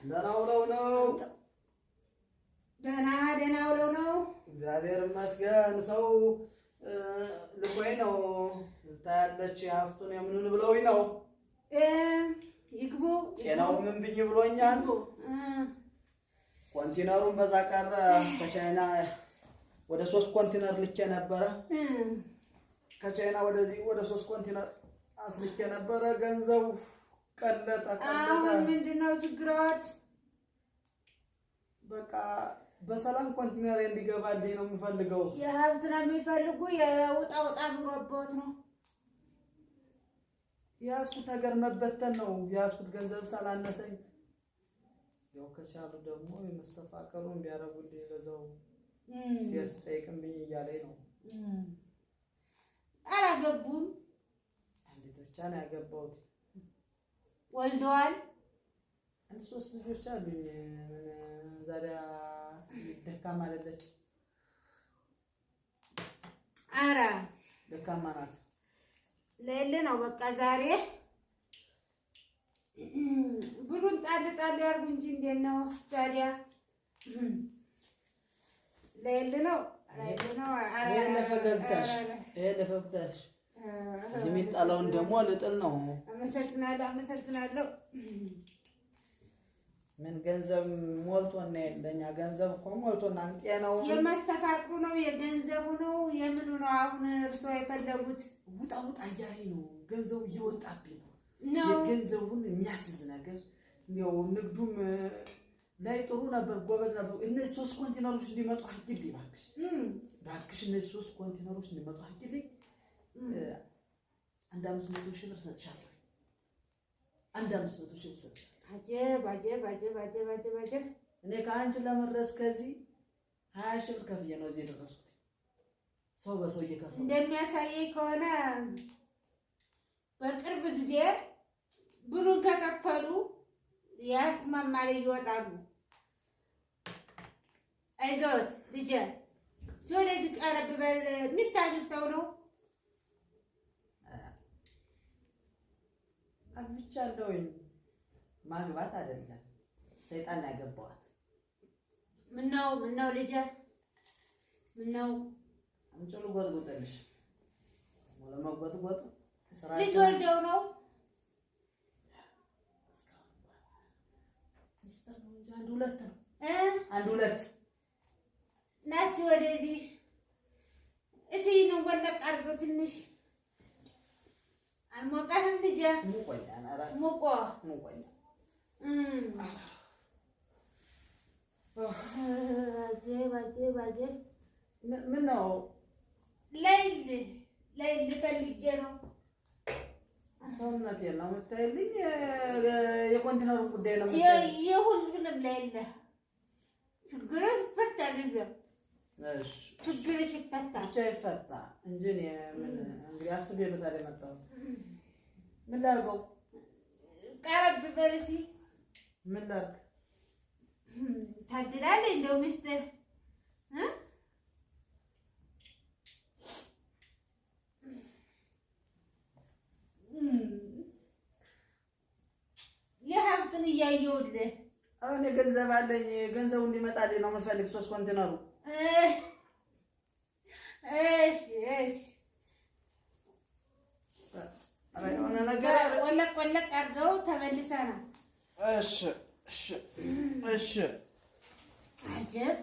ደህና ውለው ነው። ደህና ውለው ነው። እግዚአብሔር ይመስገን። ሰው ልቆይ ነው ታያለች። ሀፍቱን የምኑን ብለውኝ ነው። ይግቡ። ጤናው ምን ብኝ ብሎኛል። ኮንቲነሩን በዛ ቀረ። ከቻይና ወደ 3 ኮንቲነር ልኬ ነበረ። ከቻይና ወደዚህ ወደ 3 ኮንቲነር አስልኬ ነበረ። ገንዘቡ ቀለጠ። አሁን ምንድነው ችግሮት? በቃ በሰላም ኮንቲነር እንዲገባልኝ ነው የምፈልገው። የሀብት ነው የሚፈልጉ የውጣ ኑሮበት ነው የያዝኩት ነገር መበተን ነው። የያዝኩት ገንዘብ ሳላነሰኝ ያው ከቻሉ ደግሞ የመስተፋቀሩን ቢያረጉልኝ በዛው ሴት ጠይቅምብኝ እያለኝ ነው። አላገቡም? አንዲት ብቻ ነው ያገባሁት። ወልደዋል? 3 ልጆች አሉኝ። ዛሬ ደካማ አይደለች። ኧረ ደካማ ናት። ለሌለ ነው በቃ ዛሬ ብሩን ጣል ያርጉ እንጂ እንዴት ነው ታዲያ? ለሌለ ነው። ይሄ ለፈገግታሽ እዚህ የሚጣለውን ደግሞ ልጥል ነው። አመሰግናለሁ። ምን ገንዘብ ሞልቶና የለኛ ገንዘብ እኮ ሞልቶና ጤናው የማስተካክሉ ነው የገንዘቡ ነው የምኑ ነው? አሁን እርሶ የፈለጉት ውጣ እያለኝ ነው። ገንዘቡ እየወጣብኝ ነው። የገንዘቡን የሚያስዝ ነገር ነው። ንግዱም ላይ ጥሩ ነበር፣ ጎበዝ ነበር። እነዚህ 3 ኮንቲነሮች እንዲመጡ አድርጊልኝ እባክሽ። እነዚህ 3 ኮንቲነሮች እንዲመጡ አድርጊልኝ። 500 ሺህ ብር ሰጥሻለሁ። 500 ሺህ ብር ሰጥሻለሁ። አጀብ። እኔ ከአንቺ ለመድረስ ከዚህ 20 ሺህ ብር ከፍዬ ነው እዚህ የደረስኩት። ሰው በሰው እየከፈለ እንደሚያሳየኝ ከሆነ በቅርብ ጊዜ ብሩን ከከፈሉ የሀብት ማማ ላይ ይወጣሉ። አይዞት ልጄ፣ ወደዚህ ቀረብ በል። ሚስት አግብተው ነው? አግብቻለሁኝ። ማግባት አይደለም ሰይጣን ያገባዋት። ምነው ልጄ፣ ምነው አንቺ ልጎጥጉጥልሽ ለመጎጥጎጥ ልጅ ወልደው ነው? ሚስጥር ነው እንጂ 1-2 ነው። 1-2 ናሲ ወደዚህ እስኪ ነው ወለቅ አድርጎ ትንሽ አልሞቀህም ልጄ? ሙቆ አጀብ። ምን ነው ለይል ፈልጌ ነው። ሰውነቴን ነው የምታይልኝ? የኮንቲነሩ ጉዳይ ነው የሁሉንም ለይል ችግር ይፈታል ልጄ። እሺ ችግርሽ ይፈታል። ብቻ ይፈታ እንጂ ምን እንግዲህ አስቤበታል የመጣሁት። ምን ላድርገው? ቀረብ በል እስኪ። ምን ላድርግ? ታድላለች እንደው ሚስትህ የሀብቱን እያየሁልህ። ኧረ እኔ ገንዘብ አለኝ። ገንዘቡ እንዲመጣልኝ ነው የምፈልግ። 3 ኮንቲነሩ። እሺ የሆነ ነገር ወለቅ አድርገው ተመልሰናል። እሺ አጀብ